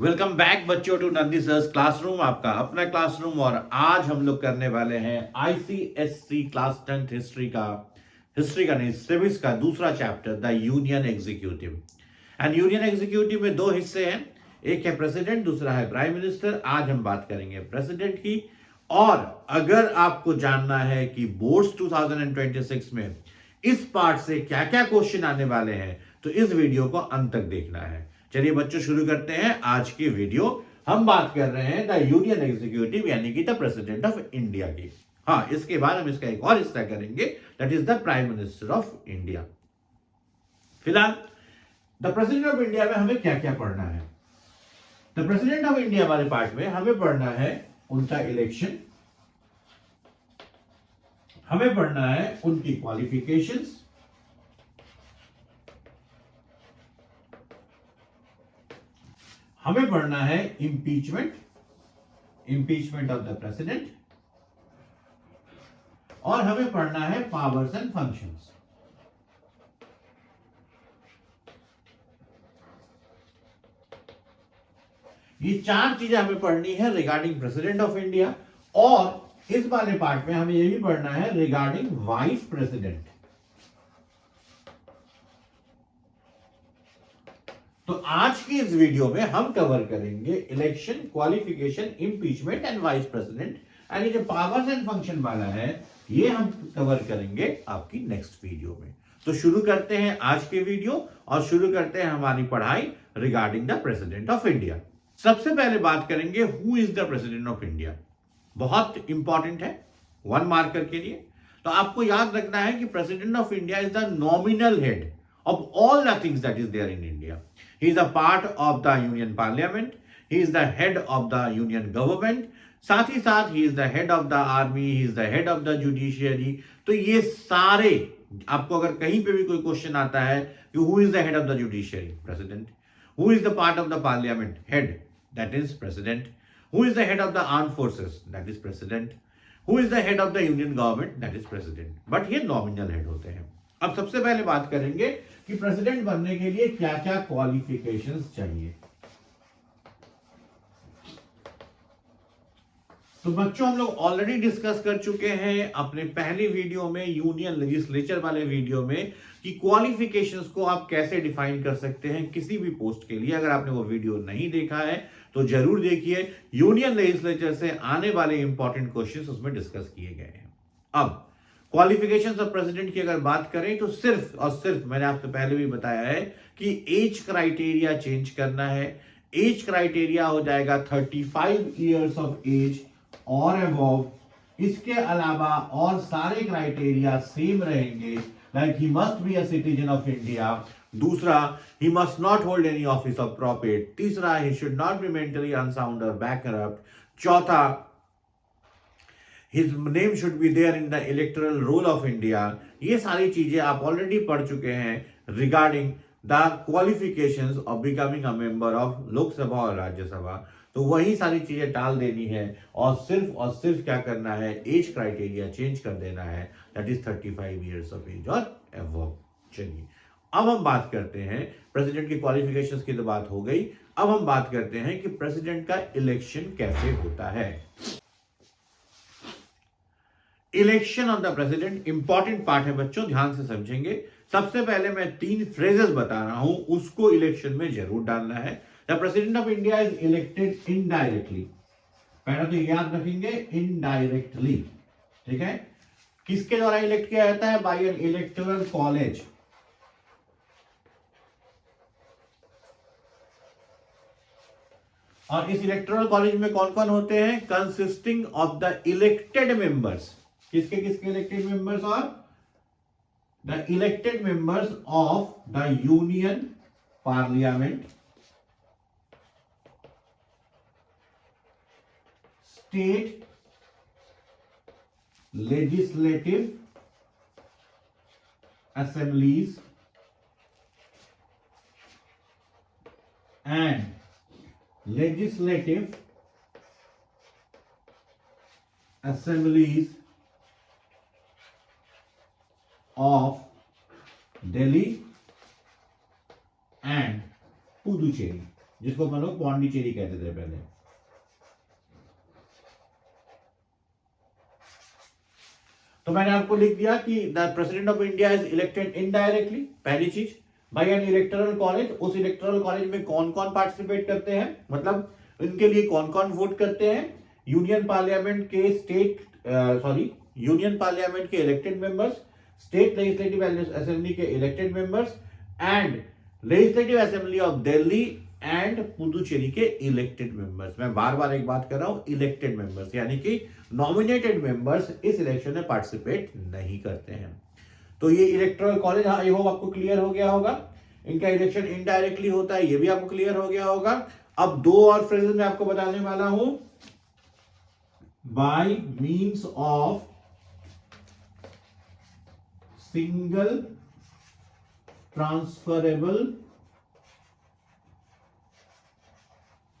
Welcome back बच्चों to Nandi sirs classroom, आपका अपना क्लासरूम। और आज हम लोग करने वाले हैं आईसीएससी क्लास 10th हिस्ट्री का नहीं, सिविक्स का दूसरा chapter, the union executive. And union executive में दो हिस्से हैं, एक है प्रेसिडेंट, दूसरा है प्राइम मिनिस्टर। आज हम बात करेंगे प्रेसिडेंट की। और अगर आपको जानना है कि बोर्ड्स 2026 में इस पार्ट से क्या क्या क्वेश्चन आने वाले हैं, तो इस वीडियो को अंत तक देखना है। चलिए बच्चों, शुरू करते हैं आज की वीडियो। हम बात कर रहे हैं द यूनियन एग्जीक्यूटिव यानी कि द प्रेसिडेंट ऑफ इंडिया की। हाँ, इसके बाद हम इसका एक और हिस्सा करेंगे, that is the prime minister of India. फिलहाल द प्रेसिडेंट ऑफ इंडिया में हमें क्या क्या पढ़ना है। द प्रेसिडेंट ऑफ इंडिया वाले पार्ट में हमें पढ़ना है उनका इलेक्शन, हमें पढ़ना है उनकी क्वालिफिकेशंस, हमें पढ़ना है इंपीचमेंट ऑफ द प्रेसिडेंट, और हमें पढ़ना है पावर्स एंड फंक्शंस। ये चार चीजें हमें पढ़नी है रिगार्डिंग प्रेसिडेंट ऑफ इंडिया। और इस वाले पार्ट में हमें यह भी पढ़ना है रिगार्डिंग वाइस प्रेसिडेंट। तो आज की इस वीडियो में हम कवर करेंगे election, qualification, impeachment and vice president. And ये जो पावर्स एंड फंक्शन वाला है, ये हम कवर करेंगे आपकी नेक्स्ट वीडियो में। तो शुरू करते हैं आज के वीडियो और शुरू करते हैं हमारी पढ़ाई regarding the president of India. सबसे पहले बात करेंगे who is the president of India. बहुत इंपॉर्टेंट है 1 मार्कर के लिए। तो आपको याद रखना है कि president of India is the nominal head of all the things that is there in India. He is a part of the Union Parliament. He is the head of the Union Government. साथ ही साथ he is the head of the army. He is the head of the judiciary. तो ये सारे, आपको अगर कहीं पे भी कोई क्वेश्चन आता है कि who is the head of the judiciary? President. Who is the part of the parliament? Head. That is president. Who is the head of the armed forces? That is president. Who is the head of the union government? That is president. But ये nominal head होते हैं। अब सबसे पहले बात करेंगे कि president बनने के लिए क्या क्या क्वालिफिकेशंस चाहिए। तो बच्चों, हम लोग ऑलरेडी डिस्कस कर चुके हैं अपने पहली वीडियो में, यूनियन लेजिस्लेचर वाले वीडियो में, कि क्वालिफिकेशंस को आप कैसे डिफाइन कर सकते हैं किसी भी पोस्ट के लिए। अगर आपने वो वीडियो नहीं देखा है तो जरूर देखिए। यूनियन लेजिस्लेचर से आने वाले इंपॉर्टेंट क्वेश्चंस उसमें डिस्कस किए गए हैं। अब क्वालिफिकेशंस ऑफ प्रेसिडेंट की अगर बात करें तो सिर्फ और सिर्फ, मैंने आपसे पहले भी बताया है कि एज क्राइटेरिया चेंज करना है। एज क्राइटेरिया हो जाएगा 35 इयर्स ऑफ एज और अबव। इसके अलावा और सारे क्राइटेरिया सेम रहेंगे, like he must be a citizen of India. दूसरा, he must not hold any office of profit. तीसरा, he should not be mentally unsound और बैंकरप्ट। चौथा, His name should be there in the electoral roll of India। ये सारी चीजें आप already पढ़ चुके हैं regarding the qualifications of becoming a member of Lok Sabha और राज्यसभा। तो वही सारी चीजें टाल देनी है और सिर्फ क्या करना है, एज क्राइटेरिया चेंज कर देना है, that is 35 years of age और अबव। चलिए, अब हम बात करते हैं प्रेसिडेंट की क्वालिफिकेशंस की। तो बात हो गई, अब हम बात करते हैं कि प्रेसिडेंट का इलेक्शन कैसे होता है। Election of the president important part है बच्चों, ध्यान से समझेंगे। सबसे पहले मैं 3 फ्रेजेस बता रहा हूं, उसको इलेक्शन में जरूर डालना है। The president of India is elected indirectly. पहले तो याद रखेंगे, इनडायरेक्टली। ठीक है, किसके द्वारा इलेक्ट किया जाता है? By an electoral college. और इस इलेक्टोरल कॉलेज में कौन कौन होते हैं? Consisting of the elected members. किसके किसके इलेक्टेड मेंबर्स? और the elected members of the union parliament, state legislative assemblies and legislative assemblies of Delhi and Puducherry। जिसको हम लोग पौंडीचेरी कहते थे पहले। तो मैंने आपको लिख दिया कि the president of India is elected indirectly, पहली चीज, बाय एन इलेक्टोरल कॉलेज। उस इलेक्टोरल कॉलेज में कौन कौन पार्टिसिपेट करते हैं, मतलब इनके लिए कौन कौन वोट करते हैं, यूनियन पार्लियामेंट के यूनियन पार्लियामेंट के elected members, state legislative assembly के elected members and legislative assembly of Delhi and Puducherry के इलेक्टेड मेंबर्स। मैं बार बार एक बात कर रहा हूं, इलेक्टेड मेंबर्स, यानी कि नॉमिनेटेड मेंबर्स इस इलेक्शन में पार्टिसिपेट नहीं करते हैं। तो ये इलेक्टोरल कॉलेज, आई होप आपको क्लियर हो गया होगा। इनका इलेक्शन इनडायरेक्टली होता है, ये भी आपको क्लियर हो गया होगा। अब दो और फ्रेजेस मैं आपको बताने वाला हूं। Bye means of single transferable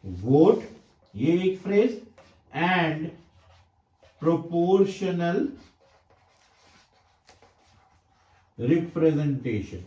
vote, ये एक फ्रेज, एंड प्रोपोर्शनल रिप्रेजेंटेशन।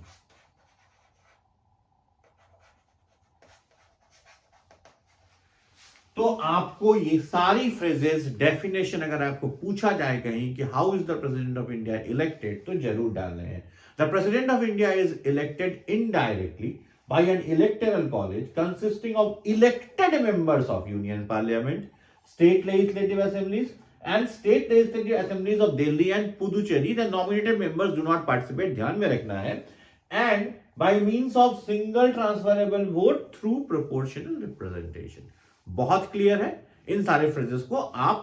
तो आपको ये सारी फ्रेजेस डेफिनेशन अगर आपको पूछा जाए कहीं कि how is the president of India elected, तो जरूर डालने हैं। The president of India is elected indirectly by an electoral college consisting of elected members of Union Parliament, state legislative assemblies and state legislative assemblies of Delhi and Puducherry. The nominated members do not participate, ध्यान में रखना है, and by means of single transferable vote through proportional representation। बहुत clear है। इन सारे phrases को आप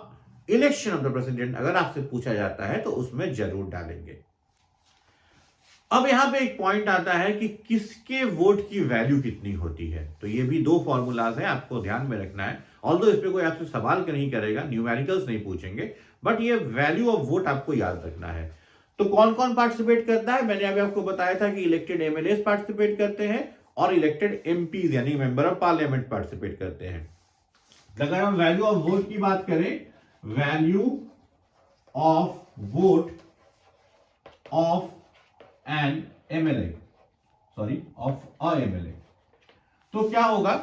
election of the president अगर आपसे पूछा जाता है तो उसमें जरूर डालेंगे। अब यहां पे एक पॉइंट आता है कि किसके वोट की वैल्यू कितनी होती है। तो ये भी दो फॉर्मूलाज हैं, आपको ध्यान में रखना है। ऑल्दो इस पे कोई आपसे सवाल नहीं करेगा, न्यूमेरिकल्स नहीं पूछेंगे, बट ये वैल्यू ऑफ वोट आपको याद रखना है। तो कौन कौन पार्टिसिपेट करता है, मैंने अभी आपको बताया था कि इलेक्टेड एमएलए पार्टिसिपेट करते हैं और इलेक्टेड एमपीज यानी मेंबर ऑफ पार्लियामेंट पार्टिसिपेट करते हैं। अगर हम वैल्यू ऑफ वोट की बात करें, value of vote of N MLA, of a MLA, तो क्या होगा,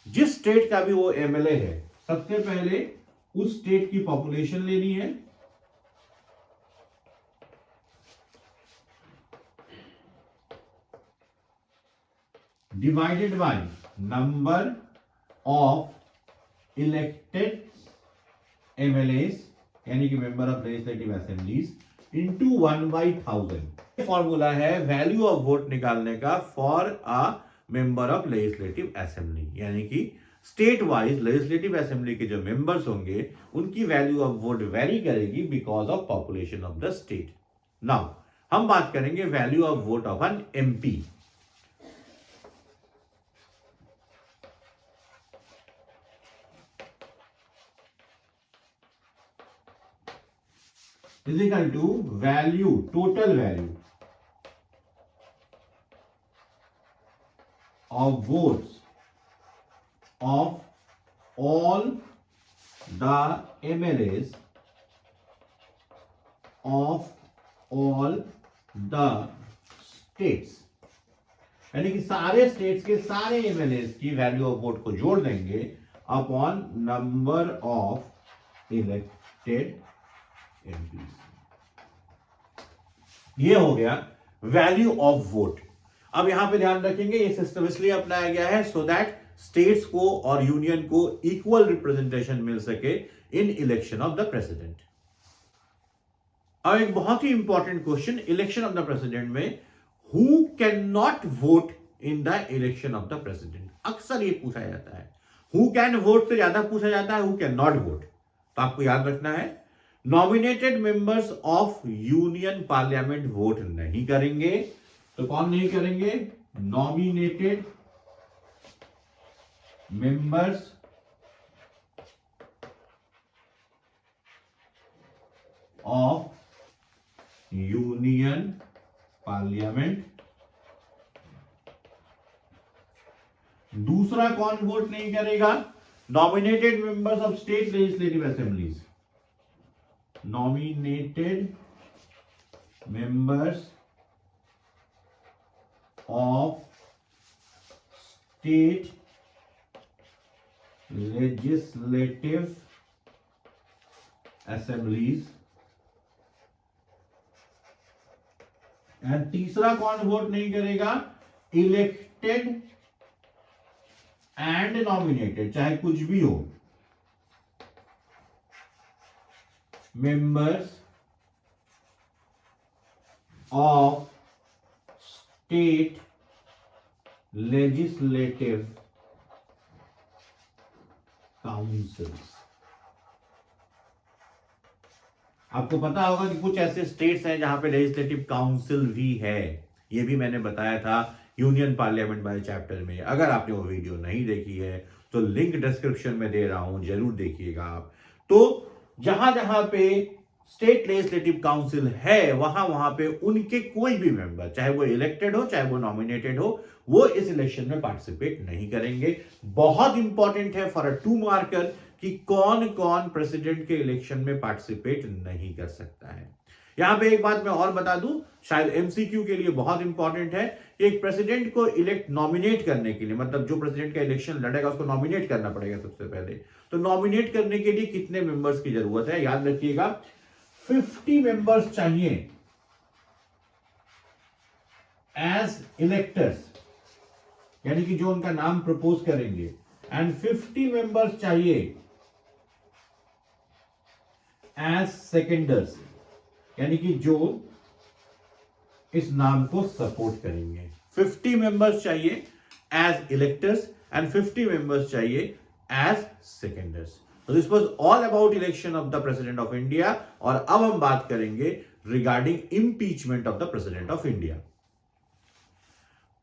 जिस स्टेट का भी वो एमएलए है, सबसे पहले उस स्टेट की पॉपुलेशन लेनी है, divided by number of elected MLAs यानी कि member of legislative assemblies into 1/1000। Formula है वैल्यू ऑफ वोट निकालने का for a member of legislative assembly, यानी कि स्टेट वाइज लेजिस्लेटिव असेंबली के जो मेंबर्स होंगे उनकी वैल्यू ऑफ वोट वेरी करेगी because of population of the state. Now हम बात करेंगे value of vote of an MP. is equal to value, total value of votes of all the MLAs of all the states, यानी कि सारे states के सारे MLAs की value of vote को जोड़ देंगे upon number of elected MPs. ये हो गया वैल्यू ऑफ वोट। अब यहां पे ध्यान रखेंगे ये सिस्टम इसलिए अपनाया गया है सो दैट स्टेट्स को और यूनियन को इक्वल रिप्रेजेंटेशन मिल सके in election of the president. अब एक बहुत ही important question election of the president में, who can not vote in the election of the president. अक्सर ये पूछा जाता है, हु कैन वोट से ज्यादा पूछा जाता है हु कैन नॉट वोट। तो आपको याद रखना है nominated members of union parliament vote नहीं करेंगे। तो कौन नहीं करेंगे, nominated members of union parliament. दूसरा कौन वोट नहीं करेगा, nominated members of state legislative assemblies, nominated members of state legislative assemblies, and तीसरा कौन वोट नहीं करेगा? इलेक्टेड एंड नॉमिनेटेड, चाहे कुछ भी हो, members of state legislative councils. आपको पता होगा कि कुछ ऐसे स्टेट्स हैं जहां पे लेजिस्लेटिव काउंसिल भी है, ये भी मैंने बताया था यूनियन पार्लियामेंट वाले चैप्टर में। अगर आपने वो वीडियो नहीं देखी है तो लिंक डिस्क्रिप्शन में दे रहा हूं, जरूर देखिएगा आप। तो जहां जहां पे स्टेट लेजिस्लेटिव काउंसिल है वहां वहां पे उनके कोई भी मेंबर, चाहे वो इलेक्टेड हो चाहे वो नॉमिनेटेड हो, वो इस इलेक्शन में पार्टिसिपेट नहीं करेंगे। बहुत इंपॉर्टेंट है फॉर अ 2 मार्कर कि कौन कौन प्रेसिडेंट के इलेक्शन में पार्टिसिपेट नहीं कर सकता है। यहां पे एक बात मैं और बता दूं, शायद एमसीक्यू के लिए बहुत इंपॉर्टेंट है कि एक प्रेसिडेंट को इलेक्ट नॉमिनेट करने के लिए, मतलब जो प्रेसिडेंट का इलेक्शन लड़ेगा उसको नॉमिनेट करना पड़ेगा सबसे पहले। तो नॉमिनेट करने के लिए कितने मेंबर्स की जरूरत है? याद रखिएगा 50 मेंबर्स चाहिए एज इलेक्टर्स, यानी कि जो उनका नाम प्रपोज करेंगे, एंड 50 मेंबर्स चाहिए एज सेकेंडर्स, यानी कि जो इस नाम को सपोर्ट करेंगे। 50 मेंबर्स चाहिए एज इलेक्टर्स एंड 50 मेंबर्स चाहिए एज सेकेंडर्स। तो this was all about election of the president of India. और अब हम बात करेंगे regarding impeachment of the president of India.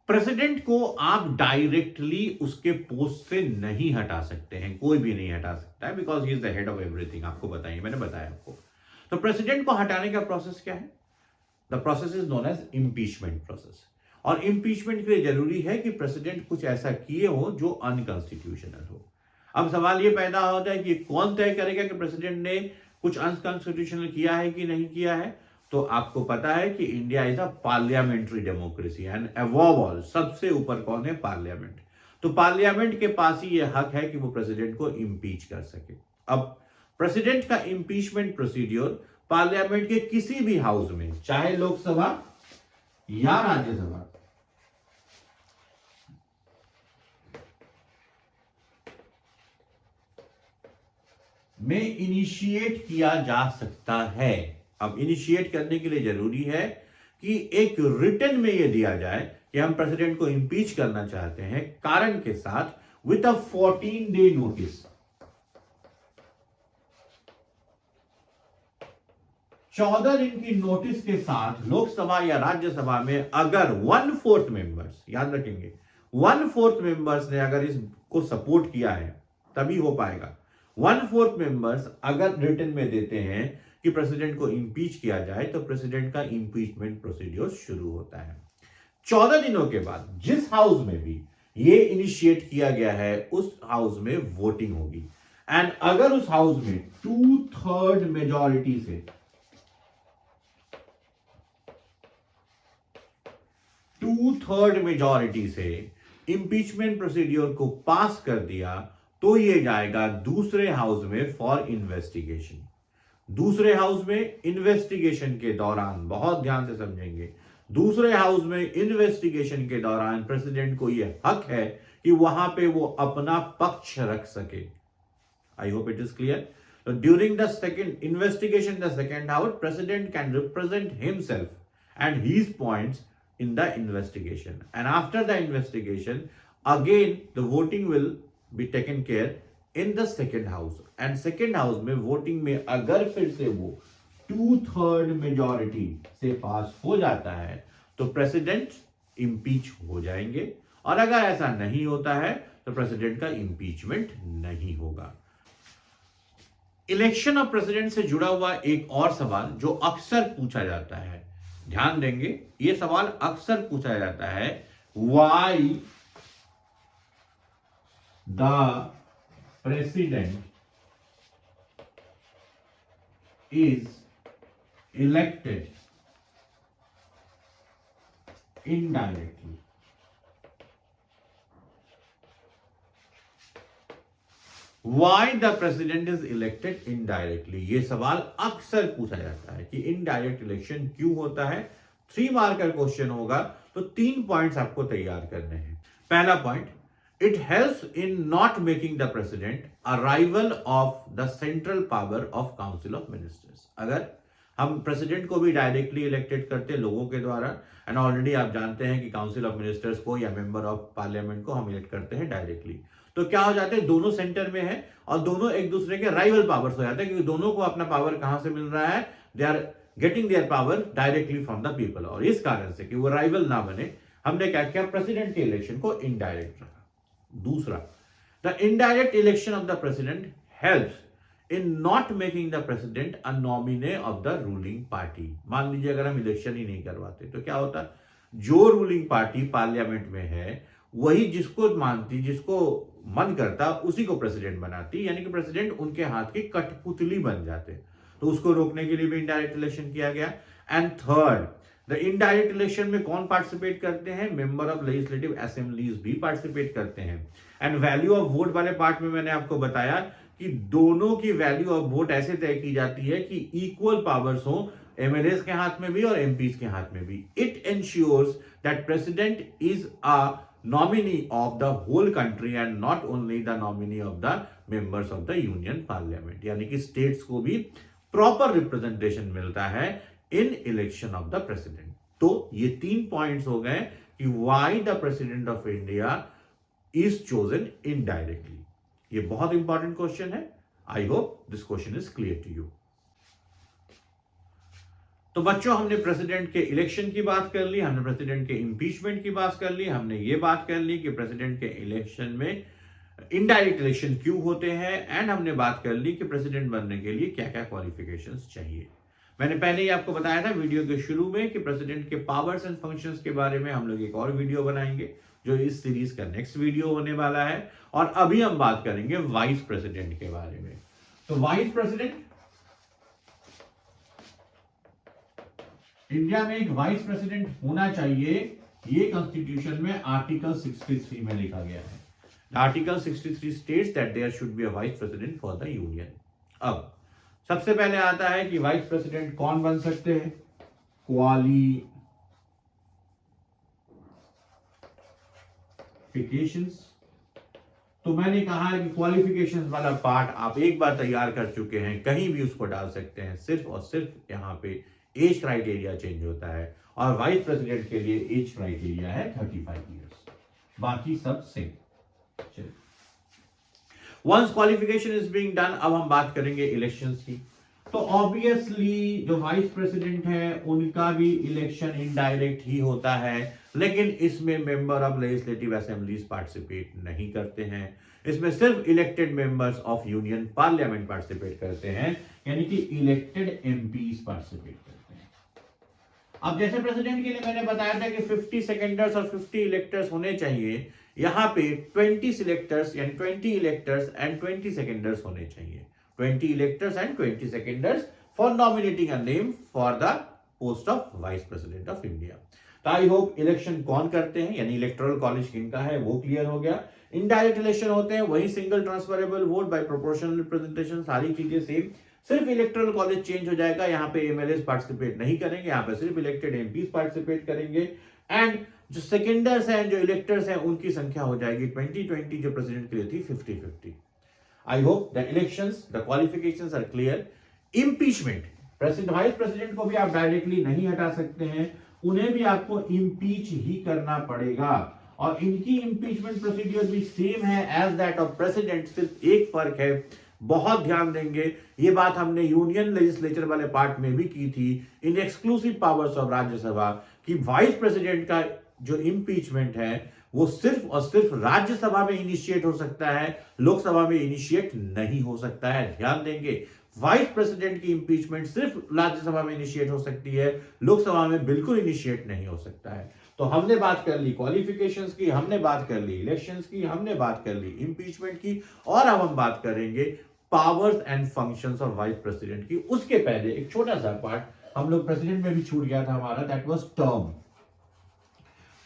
President को आप डायरेक्टली उसके पोस्ट से नहीं हटा सकते हैं, कोई भी नहीं हटा सकता है, because he is the head of everything. आपको बताइए, मैंने बताया आपको। तो प्रेसिडेंट को हटाने का प्रोसेस क्या है? The process is known as impeachment process. और इंपीचमेंट के लिए जरूरी है कि प्रेसिडेंट कुछ ऐसा किए हो जो अनकॉन्स्टिट्यूशनल हो। अब सवाल ये पैदा होता है कि कौन तय करेगा कि प्रेसिडेंट ने कुछ अनकॉन्स्टिट्यूशनल किया है कि नहीं किया है? तो आपको पता है कि India is a parliamentary democracy and above all सबसे ऊपर कौन है? पार्लियामेंट। तो पार्लियामेंट के पास ही यह हक है कि वो प्रेसिडेंट को इंपीच कर सके। अब प्रेसिडेंट का इंपीचमेंट प्रोसीड्योर पार्लियामेंट के किसी भी हाउस में, चाहे लोकसभा या राज्यसभा, में इनिशिएट किया जा सकता है। अब इनिशिएट करने के लिए जरूरी है कि एक रिटन में यह दिया जाए कि हम प्रेसिडेंट को इंपीच करना चाहते हैं, कारण के साथ, विथ अ 14 डे नोटिस। 14 दिन की नोटिस के साथ लोकसभा या राज्यसभा में अगर 1/4 मेंबर्स, याद रखेंगे 1/4 मेंबर्स ने अगर इसको सपोर्ट किया है तभी हो पाएगा। 1/4 मेंबर्स अगर रिटन में देते हैं कि प्रेसिडेंट को इंपीच किया जाए तो प्रेसिडेंट का इंपीचमेंट प्रोसीड्योर शुरू होता है। 14 दिनों के बाद जिस हाउस में भी ये इनिशिएट किया गया है उस हाउस में वोटिंग होगी, एंड अगर उस हाउस में 2/3 मेजॉरिटी से 2/3 मेजॉरिटी से इंपीचमेंट प्रोसीड्योर को पास कर दिया तो ये जाएगा दूसरे हाउस में फॉर इन्वेस्टिगेशन। दूसरे हाउस में इन्वेस्टिगेशन के दौरान, बहुत ध्यान से समझेंगे, दूसरे हाउस में इन्वेस्टिगेशन के दौरान प्रेसिडेंट को यह हक है कि वहां पे वो अपना पक्ष रख सके। I hope it is clear. So during the second investigation, the second house, president can represent himself and his points in the investigation. And after the investigation, again the voting will be taken care in the second house. And second house में voting में अगर फिर से वो 2/3 majority से पास हो जाता है तो प्रेसिडेंट इम्पीच हो जाएंगे, और अगर ऐसा नहीं होता है तो प्रेसिडेंट का इम्पीचमेंट नहीं होगा। इलेक्शन ऑफ प्रेसिडेंट से जुड़ा हुआ एक और सवाल जो अक्सर पूछा जाता है, ध्यान देंगे, यह सवाल अक्सर पूछा जाता है, why the president is elected indirectly. Why the president is elected indirectly, ये सवाल अक्सर पूछा जाता है कि इनडायरेक्ट इलेक्शन क्यों होता है। 3 मार्कर क्वेश्चन होगा, तो 3 पॉइंट्स आपको तैयार करने हैं। पहला point, it helps in not making the president a rival of the central power of council of ministers. अगर हम प्रेसिडेंट को भी डायरेक्टली इलेक्टेड करते हैं लोगों के द्वारा, एंड ऑलरेडी आप जानते हैं कि काउंसिल ऑफ मिनिस्टर्स को या मेंबर ऑफ पार्लियामेंट को हम इलेक्ट करते हैं डायरेक्टली, तो क्या हो जाते हैं, दोनों सेंटर में है और दोनों एक दूसरे के राइवल पावर्स हो जाते हैं, क्योंकि दोनों को अपना पावर कहां से मिल रहा है, they are getting their power directly from the people. और इस कारण से कि वो राइवल ना बने, हमने क्या किया, प्रेसिडेंट के इलेक्शन को इनडायरेक्ट रखा। दूसरा, the indirect election of the president helps in not making the president a nominee of the ruling party. मान लीजिए अगर हम इलेक्शन ही नहीं करवाते तो क्या होता, जो रूलिंग पार्टी पार्लियामेंट में है वही जिसको मानती, जिसको मन करता उसी को प्रेसिडेंट बनाती, यानी कि प्रेसिडेंट उनके हाथ की कठपुतली बन जाते। तो उसको रोकने के लिए भी इनडायरेक्ट इलेक्शन किया गया। And third, the indirect election में कौन पार्टिसिपेट करते हैं, मेंबर ऑफ लेजिस्लेटिव असेंबलीज भी पार्टिसिपेट करते हैं। एंड वैल्यू ऑफ वोट वाले पार्ट में मैंने आपको बताया कि दोनों की वैल्यू ऑफ वोट ऐसे तय की जाती है कि इक्वल पावर्स हो, एमएलएस के हाथ में भी और एमपीज के हाथ में भी। It ensures that president is a nominee of the whole country and not only the nominee of the members of the union parliament, यानी कि स्टेट्स को भी प्रॉपर रिप्रेजेंटेशन मिलता है in election of the president. तो ये 3 points हो गए कि why the president of India is chosen indirectly. ये बहुत इंपॉर्टेंट क्वेश्चन है। I hope this question is clear to you. तो बच्चों, हमने प्रेसिडेंट के इलेक्शन की बात कर ली, हमने प्रेसिडेंट के इंपीचमेंट की बात कर ली, हमने ये बात कर ली कि प्रेसिडेंट के इलेक्शन में इनडायरेक्ट इलेक्शन क्यों होते हैं, एंड हमने बात कर ली कि प्रेसिडेंट बनने के लिए क्या क्या क्वालिफिकेशंस चाहिए। मैंने पहले ही आपको बताया था वीडियो के शुरू में कि प्रेसिडेंट के पावर्स एंड फंक्शंस के बारे में हम लोग एक और वीडियो बनाएंगे, जो इस सीरीज का नेक्स्ट वीडियो होने वाला है। और अभी हम बात करेंगे वाइस प्रेसिडेंट के बारे में। तो वाइस प्रेसिडेंट, इंडिया में एक वाइस प्रेसिडेंट होना चाहिए, ये कॉन्स्टिट्यूशन में आर्टिकल 63 में लिखा गया है। Article 63 states that there should be a vice president for the union. अब सबसे पहले आता है कि वाइस प्रेसिडेंट कौन बन सकते हैं, क्वालिफिकेशंस। तो मैंने कहा है कि क्वालिफिकेशंस वाला पार्ट आप एक बार तैयार कर चुके हैं, कहीं भी उसको डाल सकते हैं, सिर्फ और सिर्फ यहां पे एज क्राइटेरिया चेंज होता है, और वाइस प्रेसिडेंट के लिए एज क्राइटेरिया है 35 इयर्स, बाकी सब same. Once qualification is being done, अब हम बात करेंगे इलेक्शंस की। तो ऑब्वियसली जो वाइस प्रेसिडेंट है उनका भी इलेक्शन इनडायरेक्ट ही होता है, लेकिन इसमें member of legislative assemblies participate नहीं करते हैं। इसमें सिर्फ elected members of union parliament participate करते हैं, यानी कि इलेक्टेड एमपीज पार्टिसिपेट करते हैं। अब जैसे प्रेसिडेंट के लिए मैंने बताया था कि 50 सेकेंडर्स और 50 इलेक्टर्स होने चाहिए, यहां पे 20 सिलेक्टर्स यानी 20 इलेक्टर्स एंड 20 सेकेंडर्स होने चाहिए। 20 electors and 20 seconders for nominating a name for the post of vice president of India. तो आई होप इलेक्शन कौन करते हैं, यानी इलेक्टोरल कॉलेज किनका है, वो क्लियर हो गया। इनडायरेक्ट इलेक्शन होते हैं, वही single transferable vote by proportional representation, सारी चीजें सेम, सिर्फ इलेक्टोरल कॉलेज चेंज हो जाएगा। यहाँ पे एमएलए पार्टिसिपेट नहीं करेंगे, यहाँ पे सिर्फ इलेक्टेड एमपीज पार्टिसिपेट करेंगे। एंड जो सेकेंडर्स हैं, जो इलेक्टर्स हैं, उनकी संख्या हो जाएगी 20-20, जो प्रेसिडेंट के लिए थी 50-50। I hope the elections, the qualifications are clear. Impeachment, president vice president को भी आप डायरेक्टली नहीं हटा सकते हैं, उन्हें भी आपको इंपीच ही करना पड़ेगा, और इनकी इंपीचमेंट प्रोसीडियर भी सेम है एज दैट ऑफ प्रेसिडेंट, सिर्फ एक फर्क है, बहुत ध्यान देंगे। ये बात हमने यूनियन लेजिस्लेचर वाले पार्ट में भी की थी, इन एक्सक्लूसिव पावर्स ऑफ राज्यसभा, कि वाइस प्रेसिडेंट का जो इंपीचमेंट है वो सिर्फ और सिर्फ राज्यसभा में इनिशिएट हो सकता है, लोकसभा में इनिशिएट नहीं हो सकता है। ध्यान देंगे, वाइस प्रेसिडेंट की इंपीचमेंट सिर्फ राज्यसभा में इनिशिएट हो सकती है, लोकसभा में बिल्कुल इनिशिएट नहीं हो सकता है। तो हमने बात कर ली क्वालिफिकेशंस की, हमने बात कर ली इलेक्शंस की, हमने बात कर ली इंपीचमेंट की, और अब हम बात करेंगे powers and functions of vice president की। उसके पहले एक छोटा सा पार्ट हम लोग प्रेसिडेंट में भी छूट गया था हमारा, that was term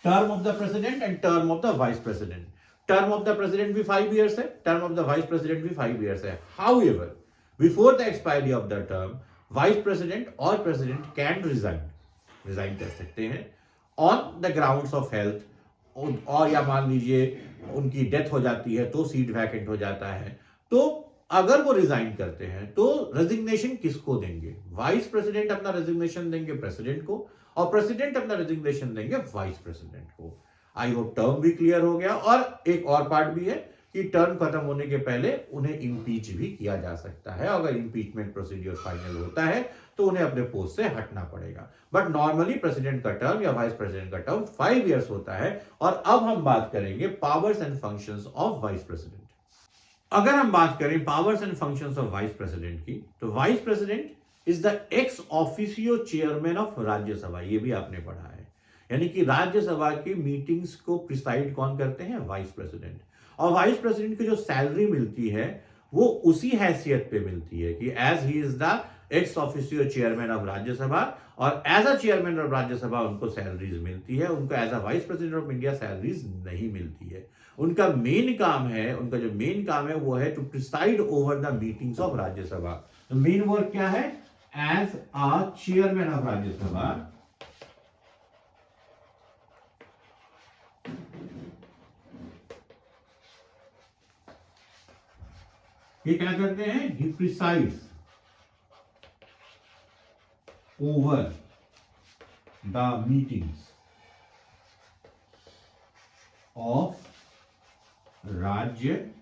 of the president and term of the vice president. Term of the president भी 5 ईयर्स है, term of the vice president भी 5 ईयर्स है। However before the expiry of the term vice president और president can resign कर सकते हैं on the grounds of health, और या मान लीजिए उनकी डेथ हो जाती है तो सीट वैकेंट हो जाता है। तो अगर वो रिजाइन करते हैं तो रेजिग्नेशन किसको देंगे? वाइस प्रेसिडेंट अपना रेजिग्नेशन देंगे प्रेसिडेंट को, और प्रेसिडेंट अपना रेजिग्नेशन देंगे वाइस प्रेसिडेंट को। आई होप टर्म भी क्लियर हो गया। और एक और पार्ट भी है कि टर्म खत्म होने के पहले उन्हें इंपीच भी किया जा सकता है। अगर इंपीचमेंट प्रोसीजर फाइनल होता है तो उन्हें अपने पोस्ट से हटना पड़ेगा। बट नॉर्मली प्रेसिडेंट का टर्म या वाइस प्रेसिडेंट का टर्म 5 ईयर्स होता है। और अब हम बात करेंगे powers and functions of vice president. अगर हम बात करें powers and functions of vice president की, तो vice president is the ex officio chairman of Rajya Sabha. ये भी आपने पढ़ा है, यानी कि राज्यसभा की मीटिंग्स को प्रिसाइड कौन करते हैं? Vice president. और वाइस प्रेसिडेंट की जो सैलरी मिलती है वो उसी हैसियत पे मिलती है कि as he is the ex officio chairman of Rajya Sabha, और as a chairman of Rajya Sabha उनको सैलरीज मिलती है, उनको as a vice president of India salaries नहीं मिलती है। उनका मेन काम है, उनका जो मेन काम है वो है to preside over the meetings of Rajya Sabha. तो मेन वर्क क्या है? As a chairman of Rajya Sabha ये क्या करते हैं? He presides over the meetings of Rajya Sabha.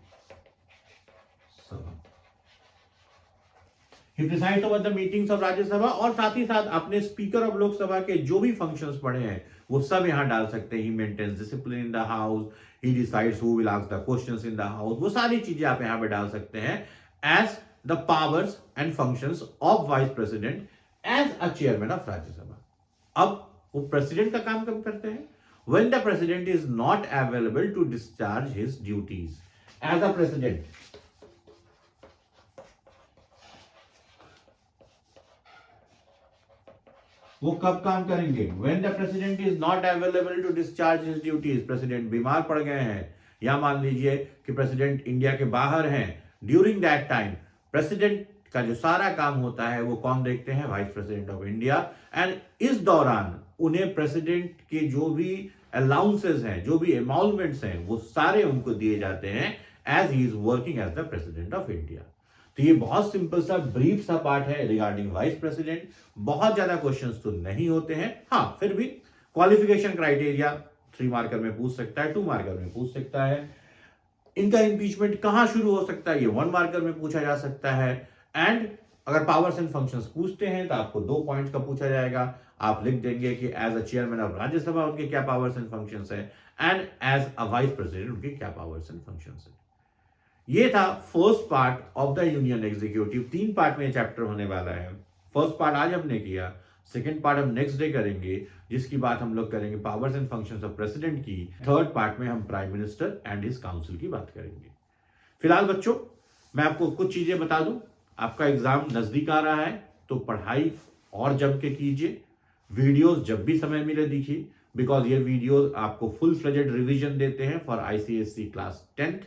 He presides over the meetings of Rajya Sabha, और साथ ही साथ अपने स्पीकर ऑफ लोकसभा के जो भी फंक्शंस पड़े हैं वो सब यहां डाल सकते हैं। He maintains discipline in the house, he decides who will ask the questions in the house, वो सारी चीजें आप यहां पे डाल सकते हैं as the powers and functions of vice president as a chairman of Rajya Sabha. अब वो प्रेसिडेंट का काम कब करते हैं? When the president is not available to discharge his duties as a president, वो कब काम करेंगे? When the president is not available to discharge his duties, president बीमार पड़ गए हैं या मान लीजिए कि प्रेसिडेंट इंडिया के बाहर हैं, ड्यूरिंग दैट टाइम प्रेसिडेंट का जो सारा काम होता है वो कौन देखते हैं? Vice president of India. And इस दौरान उन्हें प्रेसिडेंट के जो भी अलाउंसेस हैं, जो भी एमॉल्वमेंट्स हैं, वो सारे उनको दिए जाते हैं as he is working as the president of India. तो ये बहुत सिंपल सा ब्रीफ सा पार्ट है रिगार्डिंग वाइस प्रेसिडेंट। बहुत ज्यादा क्वेश्चंस तो नहीं होते हैं, हाँ फिर भी क्वालिफिकेशन क्राइटेरिया 3 मार्कर में पूछ सकता है, 2 मार्कर में पूछ सकता है। इनका इंपीचमेंट कहां शुरू हो सकता है? ये 1 मार्कर में पूछा जा सकता है। एंड अगर पावर्स एंड फंक्शंस पूछते हैं तो आपको 2 पॉइंट्स का पूछा जाएगा। आप लिख देंगे कि as a chairman of Rajya Sabha उनके क्या पावर्स एंड फंक्शंस है, and as a vice president उनके क्या पावर्स एंड फंक्शंस है। ये था first part of the union executive. 3 part में चैप्टर होने वाला है। फर्स्ट पार्ट आज हमने किया, सेकेंड पार्ट हम नेक्स्ट डे करेंगे, जिसकी बात हम लोग करेंगे powers and functions of president की। थर्ड पार्ट में हम prime minister and his council की बात करेंगे। फिलहाल बच्चों मैं आपको कुछ चीजें बता दूं, आपका एग्जाम नजदीक आ रहा है तो पढ़ाई और जम के कीजिए। वीडियोस जब भी समय मिले देखिए, बिकॉज ये वीडियोस आपको फुल फ्लेजेड रिवीजन देते हैं for ICSE class 10th।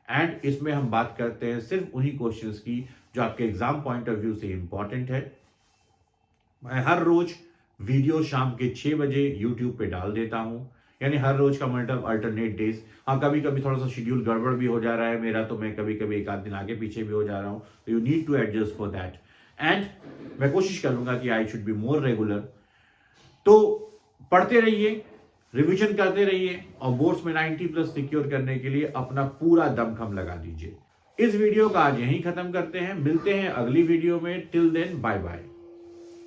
And इसमें हम बात करते हैं सिर्फ उन्हीं क्वेश्चंस की जो आपके एग्जाम पॉइंट ऑफ व्यू से इंपॉर्टेंट है। मैं हर रोज वीडियो शाम के 6 बजे यूट्यूब पे डाल देता हूं, यानी हर रोज का मतलब अल्टरनेट डेज। हाँ कभी कभी थोड़ा सा शेड्यूल गड़बड़ भी हो जा रहा है मेरा, तो मैं कभी कभी 1 आध दिन आगे पीछे भी हो जा रहा हूं, तो you need to adjust for that. And मैं कोशिश करूंगा कि I should be more regular. तो पढ़ते रहिए, रिवीजन करते रहिए, और बोर्ड्स में 90+ सिक्योर करने के लिए अपना पूरा दमखम लगा दीजिए। इस वीडियो का आज यहीं खत्म करते हैं, मिलते हैं अगली वीडियो में। Till then bye bye.